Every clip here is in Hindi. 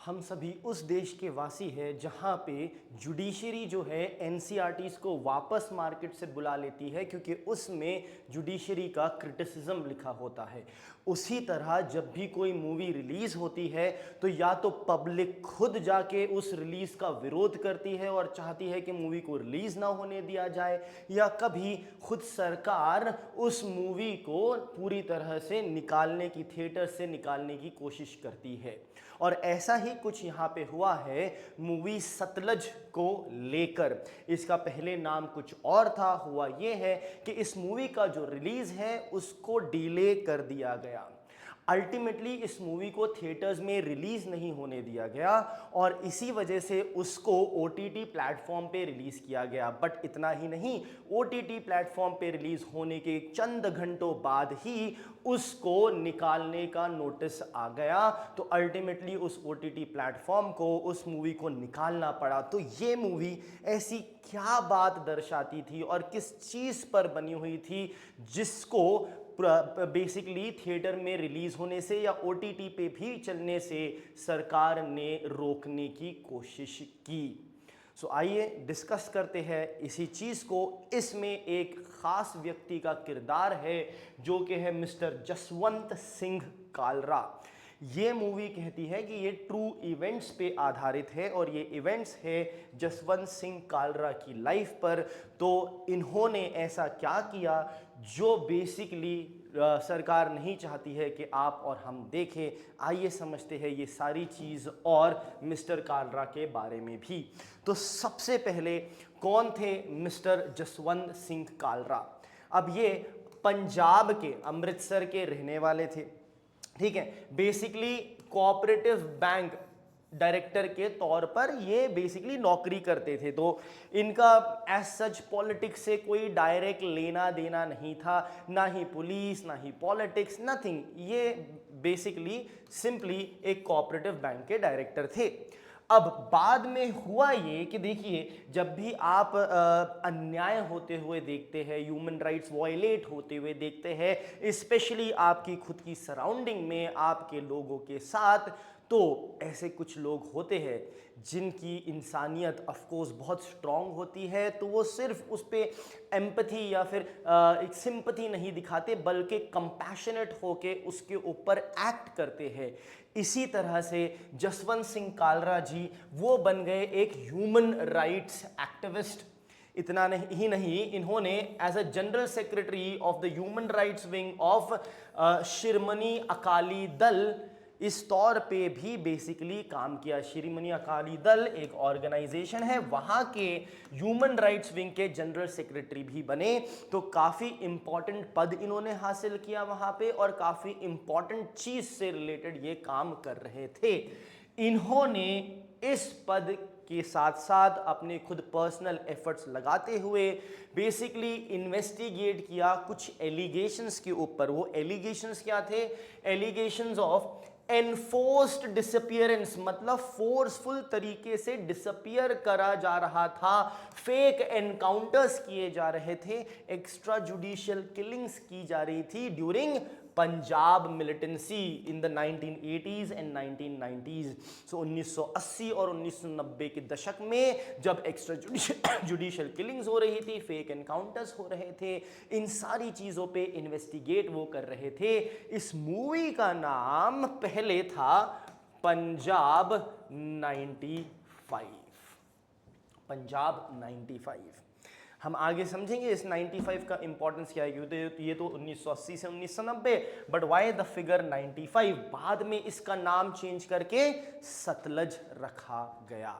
हम सभी उस देश के वासी हैं जहाँ पे जुडिशरी जो है एनसीईआरटीज़ को वापस मार्केट से बुला लेती है क्योंकि उसमें जुडिशरी का क्रिटिसिज्म लिखा होता है। उसी तरह जब भी कोई मूवी रिलीज़ होती है तो या तो पब्लिक खुद जाके उस रिलीज़ का विरोध करती है और चाहती है कि मूवी को रिलीज़ ना होने दिया जाए, या कभी खुद सरकार उस मूवी को पूरी तरह से निकालने की, थिएटर से निकालने की कोशिश करती है। और ऐसा ही कुछ यहाँ पे हुआ है मूवी सतलज को लेकर। इसका पहले नाम कुछ और था। हुआ ये है कि इस मूवी का जो रिलीज है उसको डिले कर दिया गया। अल्टीमेटली इस मूवी को थिएटर्स में रिलीज नहीं होने दिया गया और इसी वजह से उसको ओटीटी प्लेटफॉर्म पे रिलीज किया गया। बट इतना ही नहीं, ओटीटी प्लेटफॉर्म पे रिलीज होने के चंद घंटों बाद ही उसको निकालने का नोटिस आ गया। तो अल्टीमेटली उस ओटीटी प्लेटफॉर्म को, उस मूवी को निकालना पड़ा। तो ये मूवी ऐसी क्या बात दर्शाती थी और किस चीज़ पर बनी हुई थी जिसको बेसिकली थिएटर में रिलीज होने से या ओटीटी पे भी चलने से सरकार ने रोकने की कोशिश की। सो आइए डिस्कस करते हैं इसी चीज़ को। इसमें एक खास व्यक्ति का किरदार है जो कि है मिस्टर जसवंत सिंह कालरा। ये मूवी कहती है कि ये ट्रू इवेंट्स पे आधारित है और ये इवेंट्स है जसवंत सिंह कालरा की लाइफ पर। तो इन्होंने ऐसा क्या किया जो बेसिकली सरकार नहीं चाहती है कि आप और हम देखें। आइए समझते हैं ये सारी चीज़ और मिस्टर कालरा के बारे में भी। तो सबसे पहले कौन थे मिस्टर जसवंत सिंह कालरा? अब ये पंजाब के अमृतसर के रहने वाले थे, ठीक है। बेसिकली कोऑपरेटिव बैंक डायरेक्टर के तौर पर ये बेसिकली नौकरी करते थे। तो इनका एज सच पॉलिटिक्स से कोई डायरेक्ट लेना देना नहीं था, ना ही पुलिस, ना ही पॉलिटिक्स, नथिंग। ये बेसिकली सिंपली एक कोऑपरेटिव बैंक के डायरेक्टर थे। अब बाद में हुआ ये कि देखिए, जब भी आप अन्याय होते हुए देखते हैं, ह्यूमन राइट्स वायलेट होते हुए देखते हैं, स्पेशली आपकी खुद की सराउंडिंग में, आपके लोगों के साथ, तो ऐसे कुछ लोग होते हैं जिनकी इंसानियत ऑफ कोर्स बहुत स्ट्रांग होती है। तो वो सिर्फ उस पर एम्पैथी या फिर एक सिंपैथी नहीं दिखाते, बल्कि कंपैशनेट होके उसके ऊपर एक्ट करते हैं। इसी तरह से जसवंत सिंह कालरा जी वो बन गए एक ह्यूमन राइट्स एक्टिविस्ट। इतना ही नहीं, इन्होंने as a general secretary of the human rights wing of Shiromani Akali Dal इस तौर पे भी बेसिकली काम किया। शिरोमणि अकाली दल एक ऑर्गेनाइजेशन है, वहाँ के ह्यूमन राइट्स विंग के जनरल सेक्रेटरी भी बने। तो काफ़ी इंपॉर्टेंट पद इन्होंने हासिल किया वहाँ पे और काफ़ी इंपॉर्टेंट चीज़ से रिलेटेड ये काम कर रहे थे। इन्होंने इस पद के साथ साथ अपने खुद पर्सनल एफर्ट्स लगाते हुए बेसिकली इन्वेस्टिगेट किया कुछ एलिगेशंस के ऊपर। वो एलिगेशंस क्या थे? एलिगेशंस ऑफ एनफोर्स्ड डिसअपियरेंस, मतलब फोर्सफुल तरीके से डिसअपियर करा जा रहा था, फेक एनकाउंटर्स किए जा रहे थे, एक्स्ट्रा जुडिशियल किलिंग्स की जा रही थी during Punjab militancy in the 1980s and 1990s। सो 1980 और 1990 के दशक में जब एक्स्ट्रा जुडिशियल किलिंग्स हो रही थी, फेक एनकाउंटर्स हो रहे थे, इन सारी चीज़ों पे इन्वेस्टिगेट वो कर रहे थे। इस मूवी का नाम पहले था पंजाब 95। पंजाब 95 हम आगे समझेंगे इस 95 का इंपॉर्टेंस क्या है, क्योंकि ये तो 1980 से 1990, बट वाई द फिगर 95? बाद में इसका नाम चेंज करके सतलज रखा गया,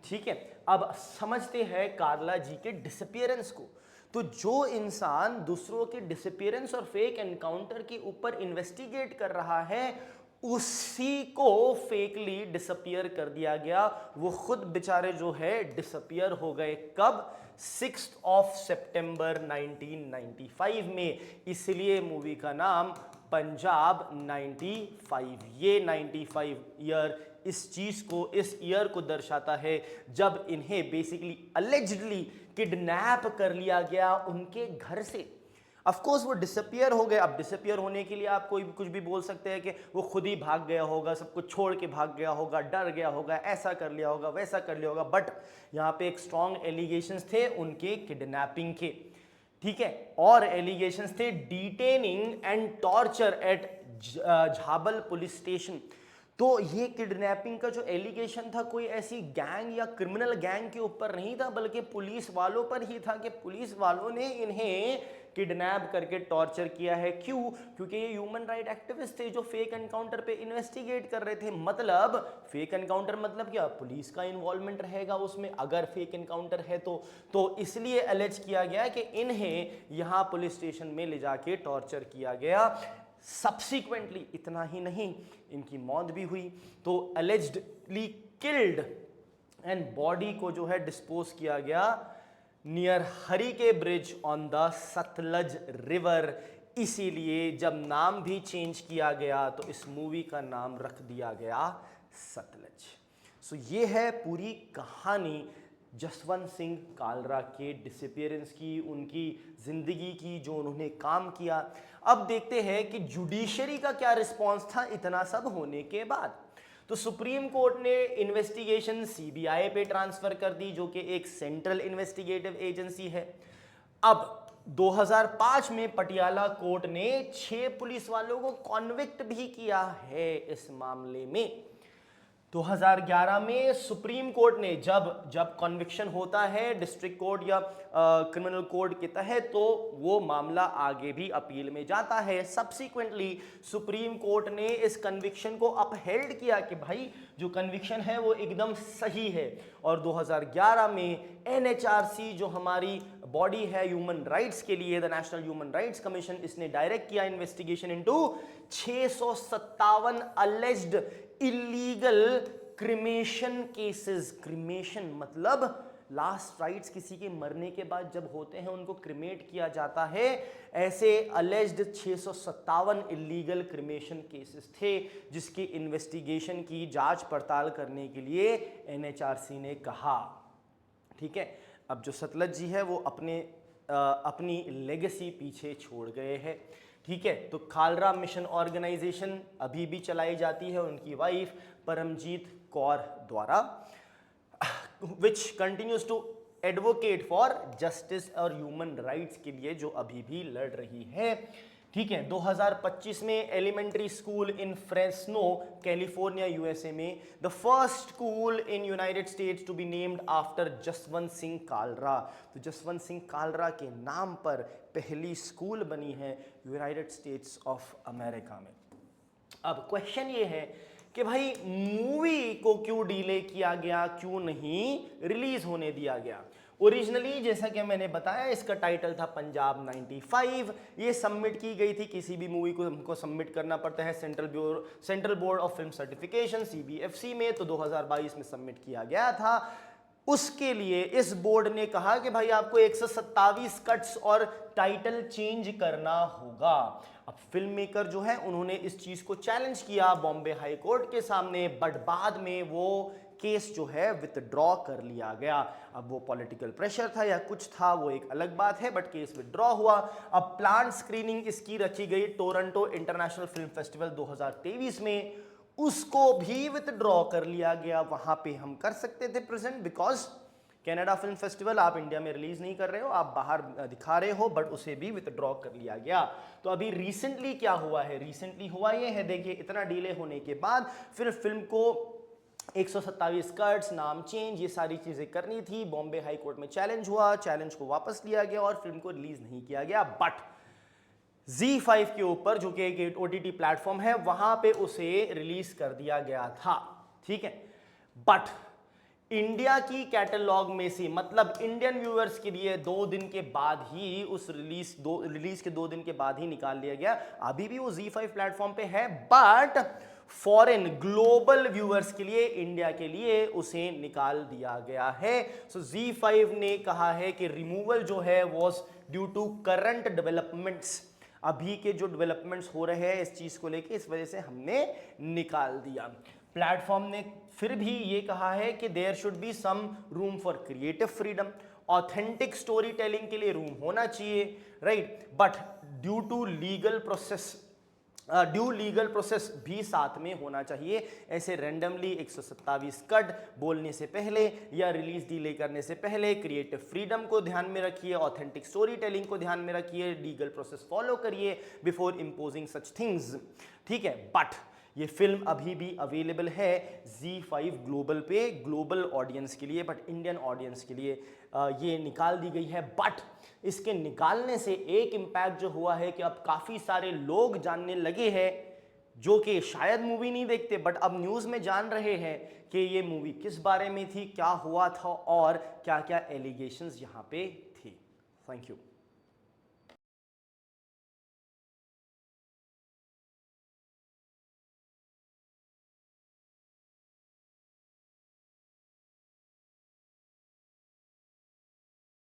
ठीक है। अब समझते हैं कालरा जी के डिसअपियरेंस को। तो जो इंसान दूसरों के डिसअपियरेंस और फेक एनकाउंटर के ऊपर इन्वेस्टिगेट कर रहा है, उसी को फेकली डिसअपियर कर दिया गया। वो खुद बेचारे जो है डिसअपियर हो गए। कब? 6 सितंबर 1995 में। इसलिए मूवी का नाम पंजाब 95। ये 95 ईयर इस चीज़ को, इस ईयर को दर्शाता है जब इन्हें बेसिकली अलेजिडली किडनैप कर लिया गया उनके घर से। ऑफ कोर्स वो डिसअपियर हो गए। अब डिसअपियर होने के लिए आप कोई कुछ भी बोल सकते हैं कि वो खुद ही भाग गया होगा, सब कुछ छोड़ के भाग गया होगा, डर गया होगा, ऐसा कर लिया होगा, वैसा कर लिया होगा, बट यहाँ पे एक स्ट्रॉन्ग एलिगेशंस थे उनके किडनैपिंग के, ठीक है, और एलिगेशंस थे detaining and torture at Jhabal police station. तो ये किडनैपिंग का जो एलिगेशन था कोई ऐसी गैंग या क्रिमिनल गैंग के ऊपर नहीं था, बल्कि पुलिस वालों पर ही था कि पुलिस वालों ने इन्हें किडनैप करके टॉर्चर किया है। क्यों? क्योंकि ये ह्यूमन राइट एक्टिविस्ट थे जो फेक एनकाउंटर पे इन्वेस्टिगेट कर रहे थे। मतलब फेक एनकाउंटर मतलब क्या? पुलिस का इन्वॉल्वमेंट रहेगा उसमें अगर फेक एनकाउंटर है तो इसलिए अलेज किया गया कि इन्हें यहाँ पुलिस स्टेशन में ले जाके टॉर्चर किया गया। सब्सिक्वेंटली इतना ही नहीं, इनकी मौत भी हुई। तो अलेज्डली किल्ड एंड बॉडी को जो है डिस्पोज किया गया near Harike bridge on the Sutlej river. इसीलिए जब नाम भी चेंज किया गया तो इस मूवी का नाम रख दिया गया सतलज। सो ये है पूरी कहानी जसवंत सिंह कालरा के डिसअपीयरेंस की, उनकी ज़िंदगी की, जो उन्होंने काम किया। अब देखते हैं कि जुडिशरी का क्या रिस्पॉन्स था इतना सब होने के बाद। तो सुप्रीम कोर्ट ने इन्वेस्टिगेशन सीबीआई पे ट्रांसफर कर दी, जो कि एक सेंट्रल इन्वेस्टिगेटिव एजेंसी है। अब 2005 में पटियाला कोर्ट ने 6 पुलिस वालों को कॉन्विक्ट भी किया है इस मामले में। 2011 में सुप्रीम कोर्ट ने जब कन्विक्शन होता है डिस्ट्रिक्ट कोर्ट या क्रिमिनल कोर्ट के तहत, तो वो मामला आगे भी अपील में जाता है। सब्सिक्वेंटली सुप्रीम कोर्ट ने इस कन्विक्शन को अपहेल्ड किया कि भाई जो कन्विक्शन है वो एकदम सही है। और 2011 में एनएचआरसी जो हमारी बॉडी है ह्यूमन राइट्स के लिए, the national human rights commission, इसने डायरेक्ट किया investigation into 657 alleged illegal cremation cases. Cremation मतलब लास्ट राइट्स किसी के मरने के बाद जब होते हैं उनको क्रिमेट किया जाता है। ऐसे अलेज्ड 657 इलीगल क्रिमेशन केसेस थे जिसकी इन्वेस्टिगेशन की जांच पड़ताल करने के लिए एनएचआरसी ने कहा। ठीक है, अब जो सतलज जी है वो अपनी लेगेसी पीछे छोड़ गए हैं। ठीक है, तो खालरा मिशन ऑर्गेनाइजेशन अभी भी चलाई जाती है उनकी वाइफ परमजीत कौर द्वारा, which continues to advocate for justice और ह्यूमन राइट्स के लिए, जो अभी भी लड़ रही है। ठीक है, 2025 में elementary school in Fresno California USA में the first school in United States to be named after Jaswant Singh Kalra. तो जसवंत सिंह कालरा के नाम पर पहली स्कूल बनी है यूनाइटेड स्टेट्स ऑफ अमेरिका में। अब क्वेश्चन ये है कि भाई मूवी को क्यों डिले किया गया, क्यों नहीं रिलीज होने दिया गया। ओरिजिनली जैसा कि मैंने बताया इसका टाइटल था पंजाब 95। ये सबमिट की गई थी, किसी भी मूवी को हमको सबमिट करना पड़ता है central board of film certification CBFC में, तो 2022 में सबमिट किया गया था। उसके लिए इस बोर्ड ने कहा कि भाई आपको 127 कट्स और टाइटल चेंज करना होगा। अब फिल्म मेकर जो है उन्होंने इस चीज को चैलेंज किया बॉम्बे हाई कोर्ट के सामने, बट बाद में वो केस जो है विथड्रॉ कर लिया गया। अब वो पॉलिटिकल प्रेशर था या कुछ था वो एक अलग बात है, बट केस विथड्रॉ हुआ। अब प्लांट स्क्रीनिंग इसकी रखी गई टोरंटो इंटरनेशनल फिल्म फेस्टिवल 2023 में, उसको भी विथड्रॉ कर लिया गया। वहां पे हम कर सकते थे present, because Canada film festival आप इंडिया में रिलीज नहीं कर रहे हो, आप बाहर दिखा रहे हो, बट उसे भी विथड्रॉ कर लिया गया। तो अभी रिसेंटली क्या हुआ है? रिसेंटली हुआ ये है, देखिए इतना डिले होने के बाद फिर फिल्म को 127 कट्स, नाम चेंज, ये सारी चीजें करनी थी। बॉम्बे हाई कोर्ट में चैलेंज हुआ, चैलेंज को वापस लिया गया और फिल्म को रिलीज नहीं किया गया। बट Z5 के ऊपर, जो कि एक OTT प्लेटफॉर्म है, वहां पे उसे रिलीज कर दिया गया था। ठीक है, बट इंडिया की कैटलॉग में से, मतलब इंडियन व्यूअर्स के लिए 2 दिन के बाद ही उस रिलीज के 2 दिन के बाद ही निकाल लिया गया। अभी भी वो Z5 प्लेटफॉर्म पे है, बट फॉरेन ग्लोबल व्यूअर्स के लिए, इंडिया के लिए उसे निकाल दिया गया है। सो Z5 ने कहा है कि रिमूवल जो है was due to current developments, अभी के जो डेवलपमेंट्स हो रहे हैं इस चीज को लेके, इस वजह से हमने निकाल दिया। प्लेटफॉर्म ने फिर भी ये कहा है कि there should be some room for creative freedom authentic storytelling के लिए रूम होना चाहिए, right, but due to legal process भी साथ में होना चाहिए। ऐसे रैंडमली 127 कट बोलने से पहले या रिलीज डिले करने से पहले क्रिएटिव फ्रीडम को ध्यान में रखिए, ऑथेंटिक स्टोरी टेलिंग को ध्यान में रखिए, लीगल प्रोसेस फॉलो करिए बिफोर इम्पोजिंग सच थिंग्स, ठीक है। बट ये फिल्म अभी भी अवेलेबल है ZEE5 ग्लोबल पे, ग्लोबल ऑडियंस के लिए, बट इंडियन ऑडियंस के लिए ये निकाल दी गई है। बट इसके निकालने से एक इम्पैक्ट जो हुआ है कि अब काफ़ी सारे लोग जानने लगे हैं जो कि शायद मूवी नहीं देखते बट अब न्यूज़ में जान रहे हैं कि ये मूवी किस बारे में थी, क्या हुआ था और क्या क्या एलिगेशंस यहाँ पे थी। Thank you.